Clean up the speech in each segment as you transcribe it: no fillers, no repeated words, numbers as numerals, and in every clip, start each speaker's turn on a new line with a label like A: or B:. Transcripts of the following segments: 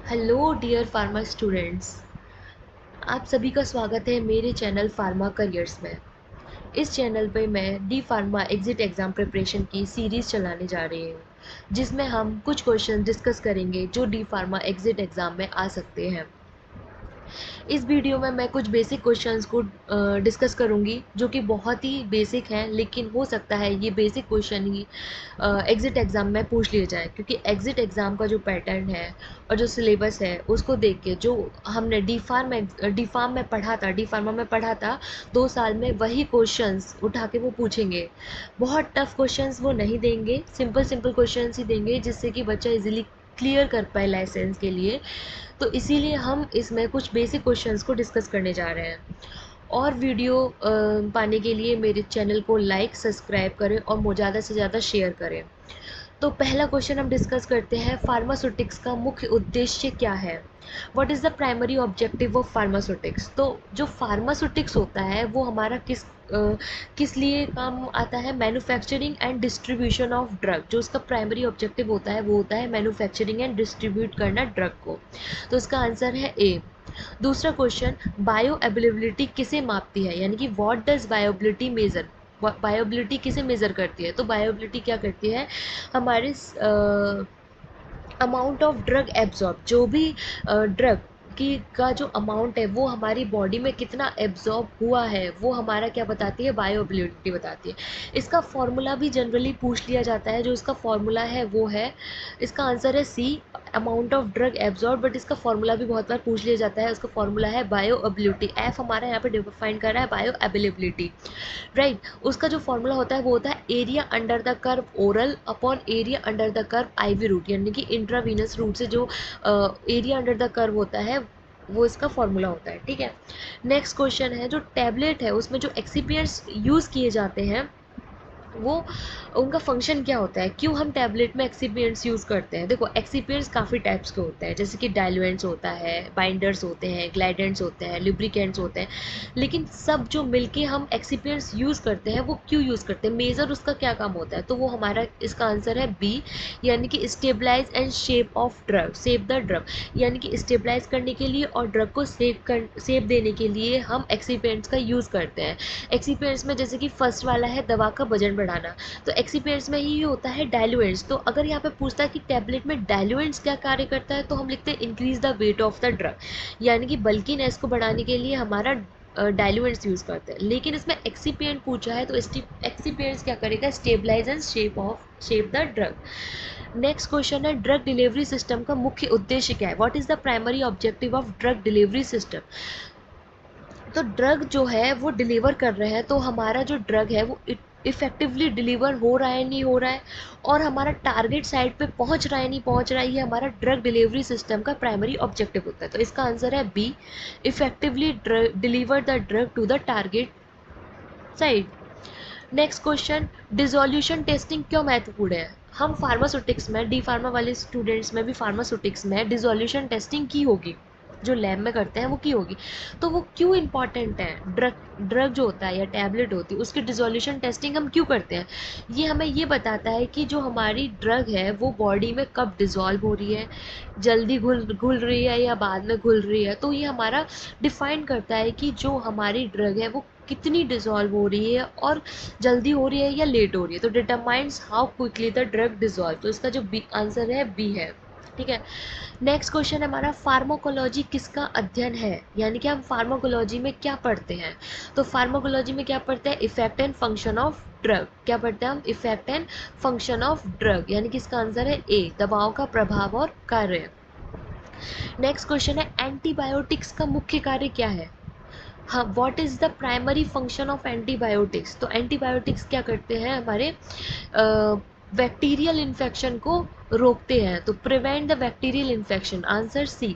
A: Hello dear pharma students, आप सभी का स्वागत है मेरे चैनल फार्मा करियर्स में। इस चैनल पे मैं D pharma exit exam preparation की सीरीज़ चलाने जा रही हूँ, जिसमें हम कुछ क्वेश्चन डिस्कस करेंगे जो डी फार्मा एग्ज़िट एग्ज़ाम में आ सकते हैं। इस वीडियो में मैं कुछ बेसिक क्वेश्चंस को डिस्कस करूँगी जो कि बहुत ही बेसिक हैं, लेकिन हो सकता है ये बेसिक क्वेश्चन ही एग्ज़िट एग्ज़ाम में पूछ लिए जाए, क्योंकि एग्ज़िट एग्ज़ाम का जो पैटर्न है और जो सिलेबस है उसको देख के जो हमने डी फार्म में पढ़ा था, डी फार्मा में पढ़ा था 2 साल में, वही क्वेश्चंस उठा के वो पूछेंगे। बहुत टफ क्वेश्चंस वो नहीं देंगे, सिंपल सिंपल क्वेश्चंस ही देंगे जिससे कि बच्चा इजीली क्लियर कर पाए लाइसेंस के लिए। तो इसीलिए हम इसमें कुछ बेसिक क्वेश्चंस को डिस्कस करने जा रहे हैं। और वीडियो पाने के लिए मेरे चैनल को लाइक सब्सक्राइब करें और ज़्यादा से ज़्यादा शेयर करें। तो पहला क्वेश्चन हम डिस्कस करते हैं, फार्मास्यूटिक्स का मुख्य उद्देश्य क्या है? What is the primary objective of pharmaceutics? तो जो फार्मास्यूटिक्स होता है वो हमारा किस लिए काम आता है? Manufacturing and distribution of drug. जो उसका प्राइमरी ऑब्जेक्टिव होता है वो होता है मैन्युफैक्चरिंग एंड डिस्ट्रीब्यूट करना ड्रग को। तो इसका आंसर है ए। दूसरा क्वेश्चन, बायो अवेलेबिलिटी किसे मापती है? यानी कि what does bioavailability measure? Bioavailability किसे मेज़र करती है? तो बायोबिलिटी क्या करती है, हमारे अमाउंट ऑफ ड्रग एब्जॉर्ब, जो भी ड्रग की का जो अमाउंट है वो हमारी बॉडी में कितना एब्जॉर्ब हुआ है वो हमारा क्या बताती है, बायोअवेलेबिलिटी बताती है। इसका फॉर्मूला भी जनरली पूछ लिया जाता है, जो इसका फॉर्मूला है वो है, इसका आंसर है C, amount of drug absorb. But इसका फॉर्मूला भी बहुत बार पूछ लिया जाता है, उसका फॉर्मूला है बायोअवेलेबिलिटी। एफ हमारा यहाँ पे डिफाइन कर रहा है बायोअवेलेबिलिटी, राइट। उसका जो फॉर्मूला होता है वो होता है area under the curve oral upon area under the curve IV route, यानी कि इंट्रावीनस रूट से जो एरिया अंडर द कर्व होता है वो इसका फॉर्मूला होता है, ठीक है। नेक्स्ट क्वेश्चन है, जो टैबलेट है उसमें जो एक्सिपिएंट्स यूज़ किए जाते हैं वो उनका फंक्शन क्या होता है? क्यों हम टैबलेट में एक्सिपिएंट्स यूज़ करते हैं? देखो, एक्सिपिएंट्स काफ़ी टाइप्स के होते हैं, जैसे कि डाइल्यूएंट्स होता है, बाइंडर्स होते हैं, ग्लाइडेंट्स होते हैं, लुब्रिकेंट्स होते हैं। लेकिन सब जो मिलके हम एक्सिपिएंट्स यूज़ करते हैं वो क्यों यूज़ करते हैं? मेजर उसका क्या काम होता है? तो वो हमारा, इसका आंसर है बी, यानी कि stabilise and shape of drug, save the drug, यानी कि स्टेबलाइज करने के लिए और ड्रग को सेव देने के लिए हम एक्सिपिएंट्स का यूज़ करते हैं। एक्सिपिएंट्स में जैसे कि फर्स्ट वाला है दवा का वजन बढ़ाना, तो एक्सिपिएंट्स में ही होता है डाइल्यूएंट्स। तो अगर यहाँ पे पूछता है कि टैबलेट में डाइल्यूएंट्स क्या कार्य करता है, तो हम लिखते हैं increase the weight of the drug, यानी कि बल्कीनेस को बढ़ाने के लिए हमारा डाइल्यूएंट्स यूज़ करते हैं। लेकिन इसमें एक्सिपिएंट पूछा है तो एक्सिपिएंट्स क्या करेगा, stabilise and shape the drug. Next question है, ड्रग डिलीवरी सिस्टम का मुख्य उद्देश्य क्या है? What is the primary objective of drug delivery system? तो ड्रग जो है वो डिलीवर कर रहे हैं, तो हमारा जो ड्रग है वो इफ़ेक्टिवली डिलीवर हो रहा है नहीं हो रहा है, और हमारा टारगेट साइट पे पहुंच रहा है नहीं पहुंच रहा है, ये हमारा ड्रग डिलीवरी सिस्टम का प्राइमरी ऑब्जेक्टिव होता है। तो इसका आंसर है B, effectively deliver the drug to the target site. Next question, dissolution testing क्यों महत्वपूर्ण है? हम फार्मास्यूटिक्स में, डी फार्मा वाले स्टूडेंट्स में भी फार्मास्यूटिक्स में डिसोल्यूशन टेस्टिंग की होगी, जो लैब में करते हैं वो की होगी। तो वो क्यों इंपॉर्टेंट है? ड्रग जो होता है या टैबलेट होती है उसकी डिसोल्यूशन टेस्टिंग हम क्यों करते हैं? ये हमें ये बताता है कि जो हमारी ड्रग है वो बॉडी में कब डिसॉल्व हो रही है, जल्दी घुल घुल रही है या बाद में घुल रही है। तो ये हमारा डिफाइन करता है कि जो हमारी ड्रग है वो कितनी डिसॉल्व हो रही है, और जल्दी हो रही है या लेट हो रही है। तो determines how quickly the drug dissolve. तो इसका जो बी आंसर है बी है, ठीक है। नेक्स्ट क्वेश्चन है हमारा, फार्माकोलॉजी किसका अध्ययन है? यानी कि हम फार्माकोलॉजी में क्या पढ़ते हैं? तो फार्माकोलॉजी में क्या पढ़ते हैं, effect and function of drug. क्या पढ़ते हैं हम? Effect and function of drug, यानी कि इसका आंसर है ए, दवाओं का प्रभाव और कार्य। नेक्स्ट क्वेश्चन है, एंटीबायोटिक्स का मुख्य कार्य क्या है? हाँ, what is the primary function of antibiotics? तो एंटीबायोटिक्स क्या करते हैं, हमारे बैक्टीरियल इन्फेक्शन को रोकते हैं, तो prevent the bacterial infection, answer C.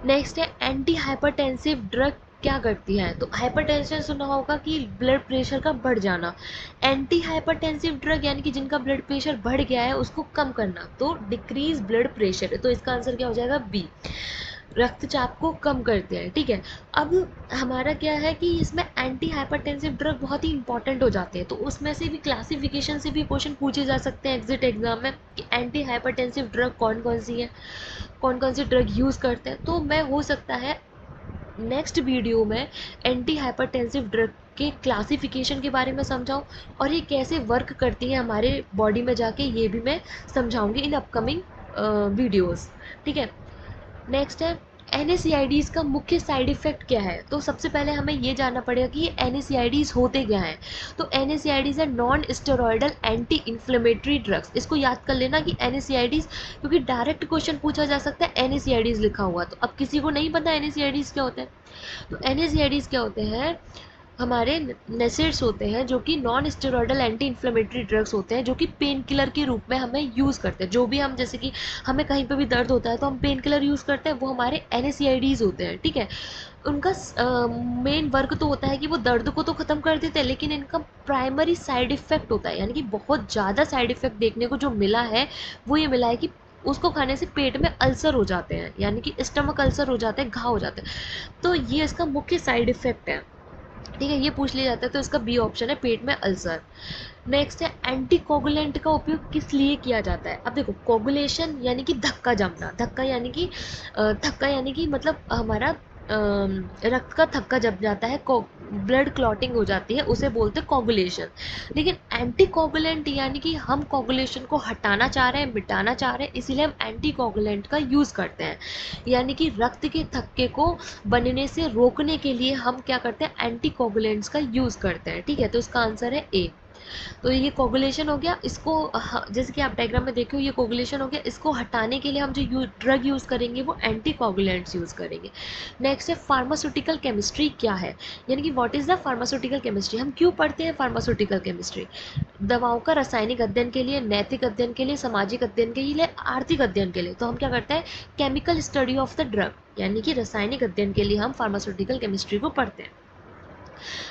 A: Next है, एंटी हाइपरटेंसिव ड्रग क्या करती है? तो हाइपरटेंशन सुना होगा कि ब्लड प्रेशर का बढ़ जाना। एंटी हाइपरटेंसिव ड्रग यानी कि जिनका ब्लड प्रेशर बढ़ गया है उसको कम करना, तो डिक्रीज ब्लड प्रेशर। तो इसका आंसर क्या हो जाएगा, बी। रक्तचाप को कम करते हैं, ठीक है। अब हमारा क्या है कि इसमें एंटी हाइपरटेंसिव ड्रग बहुत ही इंपॉर्टेंट हो जाते हैं, तो उसमें से भी क्लासिफिकेशन से भी क्वेश्चन पूछे जा सकते हैं एग्जिट एग्जाम में कि एंटी हाइपरटेंसिव ड्रग कौन कौन सी है, कौन कौन सी ड्रग यूज़ करते हैं। तो मैं हो सकता है नेक्स्ट वीडियो में एंटी हाइपरटेंसिव ड्रग के क्लासिफिकेशन के बारे में समझाऊं, और ये कैसे वर्क करती है हमारे बॉडी में जाके, ये भी मैं समझाऊंगी इन अपकमिंग वीडियोस, ठीक है। नेक्स्ट है NSAIDs का मुख्य साइड इफेक्ट क्या है। तो सबसे पहले हमें ये जानना पड़ेगा कि ये NSAIDs होते क्या हैं। तो NSAIDs है non steroidal anti inflammatory drugs. इसको याद कर लेना कि NSAIDs, क्योंकि डायरेक्ट क्वेश्चन पूछा जा सकता है NSAIDs लिखा हुआ, तो अब किसी को नहीं पता NSAIDs क्या होते हैं। तो NSAIDs क्या होते हैं, हमारे नेसेट्स होते हैं जो कि non steroidal anti inflammatory drugs होते हैं, जो कि पेन किलर के रूप में हमें यूज़ करते हैं। जो भी हम, जैसे कि हमें कहीं पे भी दर्द होता है तो हम पेन किलर यूज़ करते हैं, वो हमारे NSAIDs होते हैं, ठीक है। उनका मेन वर्क तो होता है कि वो दर्द को तो ख़त्म कर देते हैं, लेकिन इनका प्राइमरी साइड इफ़ेक्ट होता है, यानी कि बहुत ज़्यादा साइड इफ़ेक्ट देखने को जो मिला है वो ये मिला है कि उसको खाने से पेट में अल्सर हो जाते हैं, यानी कि स्टमक अल्सर हो जाते हैं, घाव हो जाते हैं। तो ये इसका मुख्य साइड इफ़ेक्ट है, ठीक है। ये पूछ लिया जाता है, तो इसका बी ऑप्शन है, पेट में अल्सर। नेक्स्ट है एंटी कोगुलेंट का उपयोग किस लिए किया जाता है। अब देखो, कोगुलेशन यानी कि धक्का जमना, धक्का यानी कि मतलब हमारा रक्त का थक्का जम जाता है, ब्लड क्लॉटिंग हो जाती है, उसे बोलते हैं कोगुलेशन। लेकिन एंटी कोगुलेंट यानी कि हम कोगुलेशन को हटाना चाह रहे हैं, मिटाना चाह रहे हैं, इसीलिए हम एंटी कोगुलेंट का यूज़ करते हैं। यानी कि रक्त के थक्के को बनने से रोकने के लिए हम क्या करते हैं, एंटी कोगुलेंट्स का यूज़ करते हैं, ठीक है। तो इसका आंसर है ए। तो ये कोगुलेशन हो गया, इसको जैसे कि आप डायग्राम में देखो ये कोगुलेशन हो गया, इसको हटाने के लिए हम जो ड्रग यूज़ करेंगे वो एंटी कोगुलेंट्स यूज़ करेंगे। नेक्स्ट है फार्मास्यूटिकल केमिस्ट्री क्या है, यानी कि what is the pharmaceutical chemistry. हम क्यों पढ़ते हैं फार्मास्यूटिकल केमिस्ट्री। दवाओं का रासायनिक अध्ययन के लिए, नैतिक अध्ययन के लिए, सामाजिक अध्ययन के लिए, आर्थिक अध्ययन के लिए। तो हम क्या करते हैं, chemical study of the drug, यानी कि रासायनिक अध्ययन के लिए हम फार्मास्यूटिकल केमिस्ट्री को पढ़ते हैं।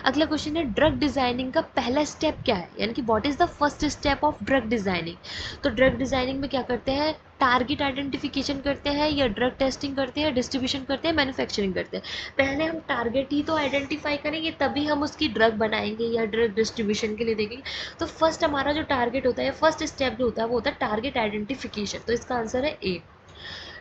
A: अगला क्वेश्चन है ड्रग डिजाइनिंग का पहला स्टेप क्या है, यानी कि what is the first step of drug designing. तो ड्रग डिजाइनिंग में क्या करते हैं, टारगेट आइडेंटिफिकेशन करते हैं, या ड्रग टेस्टिंग करते हैं, डिस्ट्रीब्यूशन करते हैं, मैन्युफैक्चरिंग करते हैं। पहले हम टारगेट ही तो आइडेंटिफाई करेंगे, तभी हम उसकी ड्रग बनाएंगे या ड्रग डिस्ट्रीब्यूशन के लिए देंगे। तो फर्स्ट हमारा जो टारगेट होता है, फर्स्ट स्टेप जो होता है वो होता है टारगेट आइडेंटिफिकेशन। तो इसका आंसर है ए।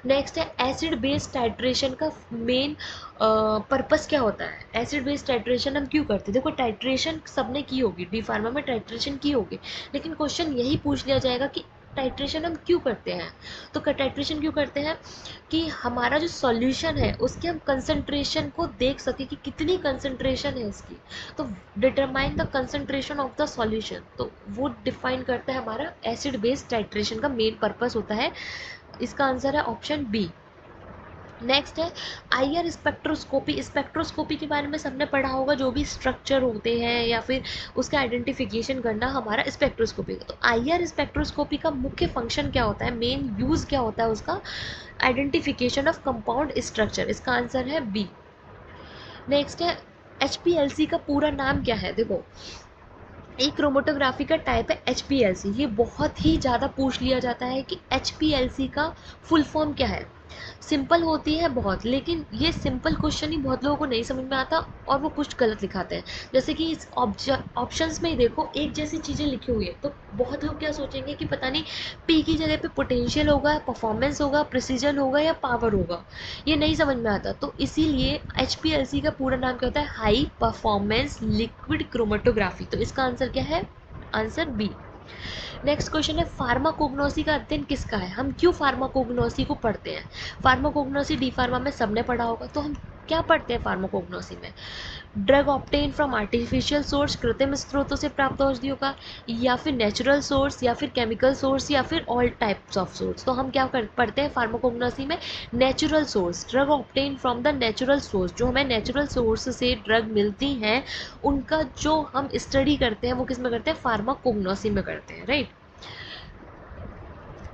A: नेक्स्ट है एसिड बेस्ड टाइट्रेशन का मेन पर्पस क्या होता है। एसिड बेस्ड टाइट्रेशन हम क्यों करते हैं। देखो, टाइट्रेशन सबने की होगी, डी फार्मा में टाइट्रेशन की होगी, लेकिन क्वेश्चन यही पूछ लिया जाएगा कि टाइट्रेशन हम क्यों करते हैं। तो टाइट्रेशन क्यों करते हैं कि हमारा जो सॉल्यूशन है उसके हम कंसंट्रेशन को देख सके कि कितनी कंसंट्रेशन है इसकी। तो determine the concentration of the solution, तो वो डिफाइन करता है हमारा एसिड बेस्ड टाइट्रेशन का मेन पर्पस होता है। इसका आंसर है ऑप्शन बी। नेक्स्ट है IR स्पेक्ट्रोस्कोपी। स्पेक्ट्रोस्कोपी के बारे में सबने पढ़ा होगा, जो भी स्ट्रक्चर होते हैं या फिर उसका आइडेंटिफिकेशन करना हमारा स्पेक्ट्रोस्कोपी का। तो IR स्पेक्ट्रोस्कोपी का मुख्य फंक्शन क्या होता है, मेन यूज़ क्या होता है उसका, आइडेंटिफिकेशन ऑफ कंपाउंड स्ट्रक्चर। इसका आंसर है बी। नेक्स्ट है HPLC का पूरा नाम क्या है। देखो, एक क्रोमेटोग्राफी का टाइप है HPLC। ये बहुत ही ज़्यादा पूछ लिया जाता है कि HPLC का फुल फॉर्म क्या है। सिंपल होती है बहुत, लेकिन ये सिंपल क्वेश्चन ही बहुत लोगों को नहीं समझ में आता और वो कुछ गलत लिखाते हैं। जैसे कि इस ऑप्शंस में ही देखो, एक जैसी चीज़ें लिखी हुई है, तो बहुत लोग क्या सोचेंगे कि पता नहीं पी की जगह पे पोटेंशियल होगा, परफॉर्मेंस होगा, प्रिसीजन होगा या पावर होगा, ये नहीं समझ में आता। तो इसीलिए HPLC का पूरा नाम क्या होता है, हाई परफॉर्मेंस लिक्विड क्रोमेटोग्राफी। तो इसका आंसर क्या है, आंसर बी। नेक्स्ट क्वेश्चन है फार्माकोग्नोसी का अध्ययन किसका है। हम क्यों फार्माकोग्नोसी को पढ़ते हैं। फार्माकोग्नोसी डी फार्मा में सबने पढ़ा होगा। तो हम क्या पढ़ते हैं फार्माकोग्नोसी में, drug obtain from artificial source, कृत्रिम स्रोतों से प्राप्त औषधियों का, या फिर नेचुरल सोर्स, या फिर केमिकल सोर्स, या फिर ऑल टाइप्स ऑफ सोर्स। तो हम क्या पढ़ते हैं फार्माकोग्नोसी में, natural source, drug obtain from the natural source. जो हमें नेचुरल सोर्स से ड्रग मिलती हैं उनका जो हम स्टडी करते हैं वो किस में करते हैं, फार्माकोग्नोसी में करते हैं, राइट।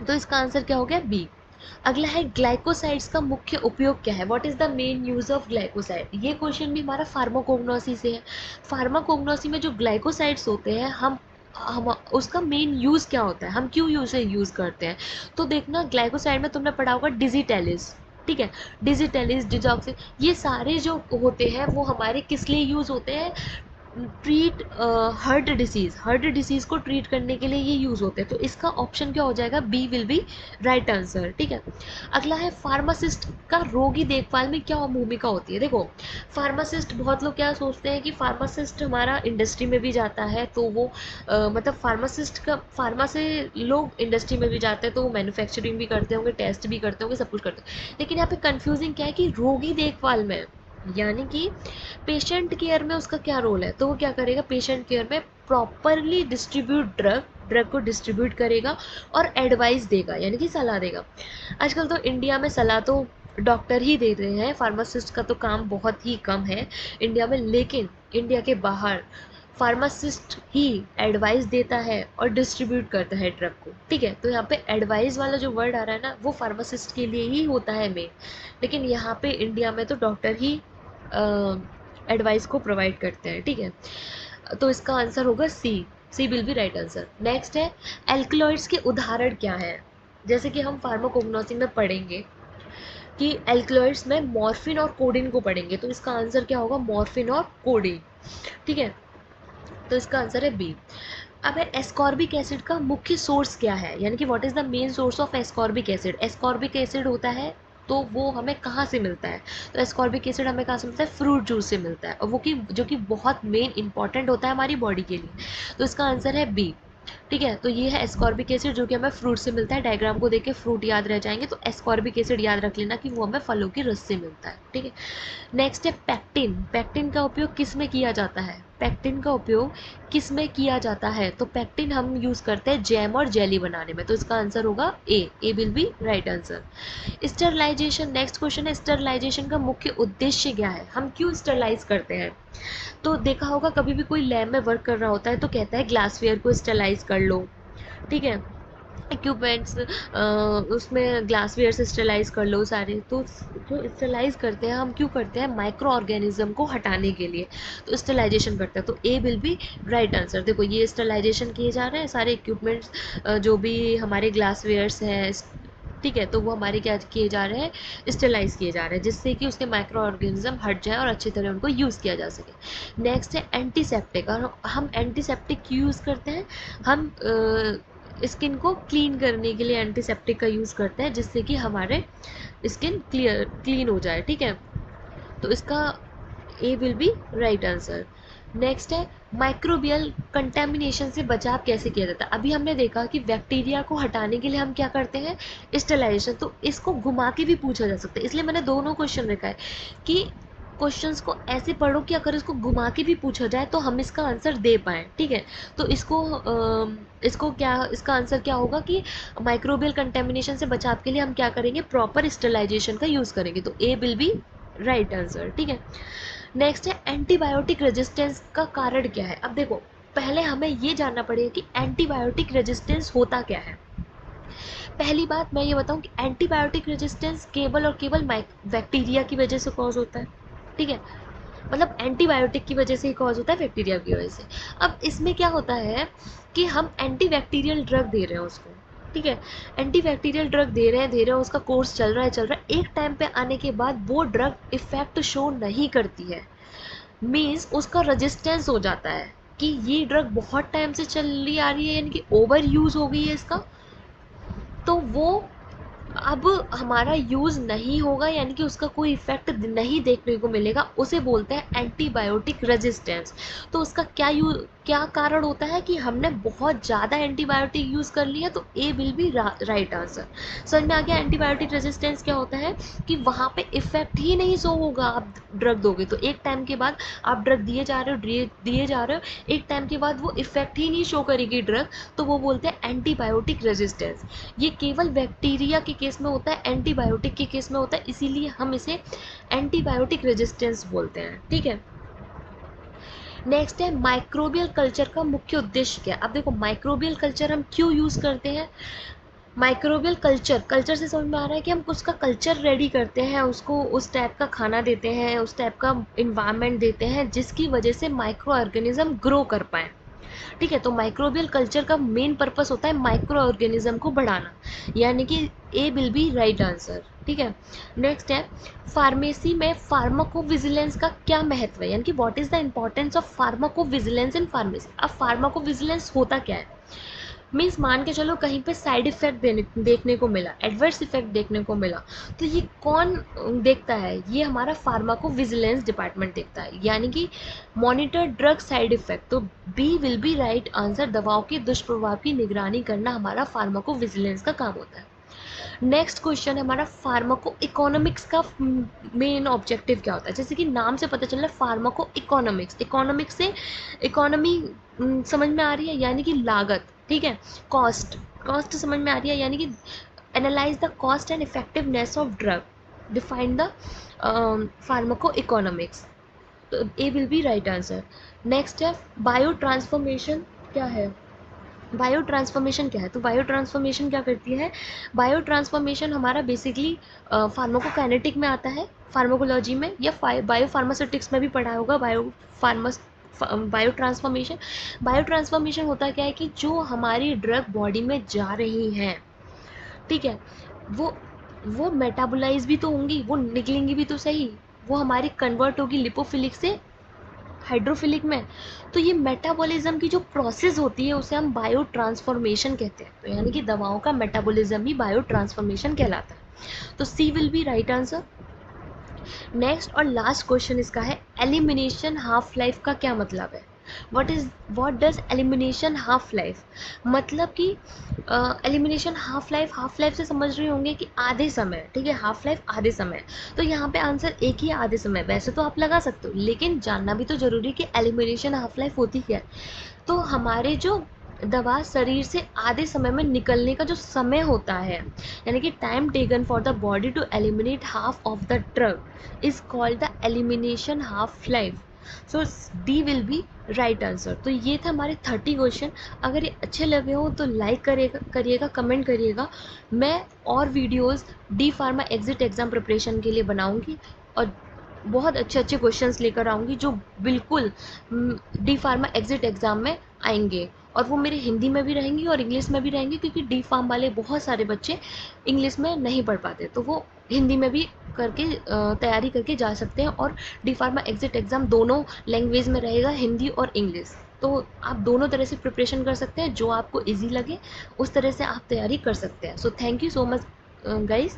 A: तो इसका आंसर क्या हो गया, बी। अगला है ग्लाइकोसाइड्स का मुख्य उपयोग क्या है, what is the main use of glycoside. ये क्वेश्चन भी हमारा फार्माकोग्नोसी से है। फार्माकोग्नोसी में जो ग्लाइकोसाइड्स होते हैं, हम उसका मेन यूज़ क्या होता है, हम क्यों यूज़ करते हैं। तो देखना, ग्लाइकोसाइड में तुमने पढ़ा होगा डिजिटेलिस, ठीक है। डिजिटलिस, डिजॉक्सी, ये सारे जो होते हैं वो हमारे किस लिए यूज़ होते हैं? ट्रीट हार्ट डिसीज़ को ट्रीट करने के लिए ये यूज़ होते हैं। तो इसका ऑप्शन क्या हो जाएगा? B will be right answer. ठीक है। अगला है फार्मासिस्ट का रोगी देखभाल में क्या भूमिका होती है? देखो, फार्मासिस्ट, बहुत लोग क्या सोचते हैं कि फार्मासिस्ट हमारा इंडस्ट्री में भी जाता है, तो वो मतलब फार्मासिस्ट का, फार्मा से लोग इंडस्ट्री में भी जाते हैं तो वो मैन्युफैक्चरिंग भी करते होंगे, टेस्ट भी करते होंगे, सब कुछ करते हैं। लेकिन यहाँ पे कंफ्यूजिंग क्या है कि रोगी देखभाल में, यानी कि पेशेंट केयर में उसका क्या रोल है? तो वो क्या करेगा? पेशेंट केयर में प्रॉपरली डिस्ट्रीब्यूट ड्रग को डिस्ट्रीब्यूट करेगा और एडवाइस देगा, यानी कि सलाह देगा। आजकल तो इंडिया में सलाह तो डॉक्टर ही दे रहे हैं, फार्मासिस्ट का तो काम बहुत ही कम है इंडिया में, लेकिन इंडिया के बाहर फार्मासिस्ट ही एडवाइस देता है और डिस्ट्रीब्यूट करता है ड्रग को। ठीक है। तो यहाँ पे एडवाइस वाला जो वर्ड आ रहा है ना, वो फार्मासिस्ट के लिए ही होता है मेन, लेकिन यहाँ पे इंडिया में तो डॉक्टर ही एडवाइस को प्रोवाइड करते हैं। ठीक है। तो इसका आंसर होगा C. C will be right answer. Next है, एल्कलॉइड्स के उदाहरण क्या है? जैसे कि हम फार्माकोग्नोसी में पढ़ेंगे कि एल्कलॉइड्स में मॉर्फिन और कोडिन को पढ़ेंगे, तो इसका आंसर क्या होगा? मॉर्फिन और कोडिन। ठीक है। तो इसका आंसर है बी। अब है, एस्कॉर्बिक एसिड का मुख्य सोर्स क्या है? यानी कि what is the main source of ascorbic acid? Ascorbic acid होता है तो वो हमें कहाँ से मिलता है? तो एस्कॉर्बिक एसिड हमें कहाँ से मिलता है? फ्रूट जूस से मिलता है, और वो कि जो कि बहुत मेन इंपॉर्टेंट होता है हमारी बॉडी के लिए। तो इसका आंसर है बी। ठीक है। तो ये है एस्कॉर्बिक एसिड, जो कि हमें फ्रूट से मिलता है। डायग्राम को देख के फ्रूट याद रह जाएंगे, तो एस्कॉर्बिक एसिड याद रख लेना कि वो हमें फलों की रस से मिलता है। ठीक है। नेक्स्ट है पैक्टिन। पैक्टिन का उपयोग किस में किया जाता है? पैक्टिन का उपयोग किस में किया जाता है? तो पैक्टिन हम यूज़ करते हैं जैम और जेली बनाने में, तो इसका आंसर होगा A. A will be right answer. Sterilization, next question है, स्टरलाइजेशन का मुख्य उद्देश्य क्या है? हम क्यों स्टरलाइज करते हैं? तो देखा होगा कभी भी कोई लैब में वर्क कर रहा होता है तो कहता है ग्लासवेयर को स्टरलाइज कर लो। ठीक है। इक्विपमेंट्स, उसमें ग्लासवेयर से स्टरलाइज कर लो सारे, तो जो स्टरलाइज करते हैं हम क्यों करते हैं? माइक्रो ऑर्गेनिज्म को हटाने के लिए, तो स्टरलाइजेशन करते हैं। तो A will be right answer. देखो, ये स्टरलाइजेशन किए जा रहे हैं सारे इक्विपमेंट्स, जो भी हमारे ग्लासवेयर्स हैं, ठीक है, तो वो हमारे क्या किए जा रहे हैं? स्टरलाइज किए जा रहे हैं, जिससे कि उसके माइक्रो ऑर्गेनिज्म हट जाए और अच्छी तरह उनको यूज़ किया जा सके। नेक्स्ट है एंटीसेप्टिक, और हम एंटीसेप्टिक क्यों यूज़ करते हैं? हम स्किन को क्लीन करने के लिए एंटीसेप्टिक का यूज़ करते हैं, जिससे कि हमारे स्किन क्लीन हो जाए। ठीक है। तो इसका A will be right answer. Next है, माइक्रोबियल कंटेमिनेशन से बचाव कैसे किया जाता है? अभी हमने देखा कि बैक्टीरिया को हटाने के लिए हम क्या करते हैं? स्टेलाइजेशन। तो इसको घुमा के भी पूछा जा सकता है, इसलिए मैंने दोनों क्वेश्चन रखा है कि क्वेश्चंस को ऐसे पढ़ो कि अगर इसको घुमा के भी पूछा जाए तो हम इसका आंसर दे पाएँ। ठीक है। तो इसको क्या, इसका आंसर क्या होगा कि माइक्रोबियल कंटेमिनेशन से बचाव के लिए हम क्या करेंगे? प्रॉपर स्टेलाइजेशन का यूज़ करेंगे। तो A will be right answer. ठीक है। नेक्स्ट है, एंटीबायोटिक रेजिस्टेंस का कारण क्या है? अब देखो, पहले हमें ये जानना पड़ेगा कि एंटीबायोटिक रेजिस्टेंस होता क्या है। पहली बात मैं ये बताऊं कि एंटीबायोटिक रेजिस्टेंस केवल और केवल बैक्टीरिया की वजह से कॉज होता है। ठीक है। मतलब एंटीबायोटिक की वजह से ही कॉज होता है, बैक्टीरिया की वजह से। अब इसमें क्या होता है कि हम एंटीबैक्टीरियल ड्रग दे रहे हैं उसको। ठीक है। एंटीबैक्टीरियल ड्रग दे रहे हैं, उसका कोर्स चल रहा है, एक टाइम पे आने के बाद वो ड्रग इफेक्ट शो नहीं करती है, मीन्स उसका रेजिस्टेंस हो जाता है कि ये ड्रग बहुत टाइम से चली आ रही है, यानी कि ओवर यूज़ हो गई है इसका, तो वो अब हमारा यूज़ नहीं होगा, यानी कि उसका कोई इफेक्ट नहीं देखने को मिलेगा, उसे बोलते हैं एंटीबायोटिक रेजिस्टेंस। तो उसका क्या कारण होता है कि हमने बहुत ज़्यादा एंटीबायोटिक यूज़ कर लिया, तो A will be right answer. समझ में आ गया एंटीबायोटिक रेजिस्टेंस क्या होता है? कि वहाँ पे इफेक्ट ही नहीं शो होगा, आप ड्रग दोगे तो एक टाइम के बाद आप ड्रग दिए जा रहे हो, एक टाइम के बाद वो इफेक्ट ही नहीं शो करेगी ड्रग, तो वो बोलते हैं एंटीबायोटिक रेजिस्टेंस। ये केवल बैक्टीरिया के केस में होता है, एंटीबायोटिक के केस में होता है, इसीलिए हम इसे एंटीबायोटिक रेजिस्टेंस बोलते हैं। ठीक है। नेक्स्ट है, माइक्रोबियल कल्चर का मुख्य उद्देश्य क्या है? अब देखो, माइक्रोबियल कल्चर हम क्यों यूज़ करते हैं? माइक्रोबियल कल्चर से समझ में आ रहा है कि हम उसका कल्चर रेडी करते हैं, उसको उस टाइप का खाना देते हैं, उस टाइप का इन्वायरमेंट देते हैं जिसकी वजह से माइक्रो ऑर्गेनिज्म ग्रो कर पाएँ। ठीक है। तो माइक्रोबियल कल्चर का मेन पर्पस होता है माइक्रो ऑर्गेनिज्म को बढ़ाना, यानी कि ए विल बी राइट आंसर। ठीक है। नेक्स्ट है, फार्मेसी में फार्माकोविजिलेंस का क्या महत्व है, यानी कि what is the importance of pharmacovigilance in pharmacy. अब फार्माकोविजिलेंस होता क्या है, मीन्स मान के चलो कहीं पे साइड इफेक्ट देखने को मिला, एडवर्स इफेक्ट देखने को मिला, तो ये कौन देखता है, ये हमारा फार्माको विजिलेंस डिपार्टमेंट देखता है, यानी कि मॉनिटर ड्रग साइड इफेक्ट। तो B will be right answer, दवाओं के दुष्प्रभाव की निगरानी करना हमारा फार्माको विजिलेंस का काम होता है। नेक्स्ट क्वेश्चन है हमारा, फार्माको इकोनॉमिक्स का मेन ऑब्जेक्टिव क्या होता है। जैसे कि नाम से पता चल रहा है फार्माको इकोनॉमिक्स, इकोनॉमिक्स से इकोनॉमी समझ में आ रही है, यानी कि लागत। ठीक है। कॉस्ट, कॉस्ट समझ में आ रही है, यानी कि analyse the cost and effectiveness of drug, define the pharmacoeconomics. तो A will be right answer. Next है, बायो ट्रांसफॉर्मेशन क्या है, बायो ट्रांसफॉर्मेशन क्या है। तो बायो ट्रांसफॉर्मेशन क्या करती है, बायो ट्रांसफॉर्मेशन हमारा बेसिकली फार्माकोकाइनेटिक में आता है, फार्माकोलॉजी में, या बायो फार्मास्यूटिक्स में भी पढ़ा होगा बायो ट्रांसफॉर्मेशन। बायो ट्रांसफॉर्मेशन होता क्या है कि जो हमारी ड्रग बॉडी में जा रही हैं, ठीक है, वो वो मेटाबोलाइज भी तो होंगी, वो निकलेंगी भी तो सही, वो हमारी कन्वर्ट होगी लिपोफिलिक से हाइड्रोफिलिक में। तो ये मेटाबॉलिज्म की जो प्रोसेस होती है उसे हम बायो ट्रांसफॉर्मेशन कहते हैं। तो यानी कि दवाओं का मेटाबॉलिज्म ही बायो ट्रांसफॉर्मेशन कहलाता है। तो C will be right answer. Next और लास्ट क्वेश्चन इसका है, एलिमिनेशन हाफ लाइफ का क्या मतलब है। What does elimination half life, मतलब कि एलिमिनेशन हाफ लाइफ से समझ रहे होंगे कि आधे समय, ठीक है, हाफ लाइफ आधे समय। तो यहाँ पे आंसर एक ही आधे समय, वैसे तो आप लगा सकते हो, लेकिन जानना भी तो जरूरी है कि एलिमिनेशन हाफ लाइफ होती क्या है। तो हमारे जो दवा शरीर से आधे समय में निकलने का जो समय होता है, यानी कि time taken for the body to eliminate half of the drug is called the elimination half life. So D will be right answer. तो ये था हमारे 30 क्वेश्चन। अगर ये अच्छे लगे हो तो लाइक करिएगा, कमेंट करिएगा। मैं और videos D pharma exit exam preparation के लिए बनाऊंगी और बहुत अच्छे अच्छे क्वेश्चंस लेकर आऊँगी जो बिल्कुल डी फार्मा एग्जिट एग्ज़ाम में आएंगे, और वो मेरे हिंदी में भी रहेंगी और इंग्लिश में भी रहेंगी, क्योंकि डी फार्म वाले बहुत सारे बच्चे इंग्लिश में नहीं पढ़ पाते, तो वो हिंदी में भी करके तैयारी करके जा सकते हैं। और डी फार्मा एग्जिट एग्ज़ाम दोनों लैंग्वेज में रहेगा, हिंदी और इंग्लिश। तो आप दोनों तरह से प्रिपरेशन कर सकते हैं, जो आपको ईजी लगे उस तरह से आप तैयारी कर सकते हैं। So thank you so much guys.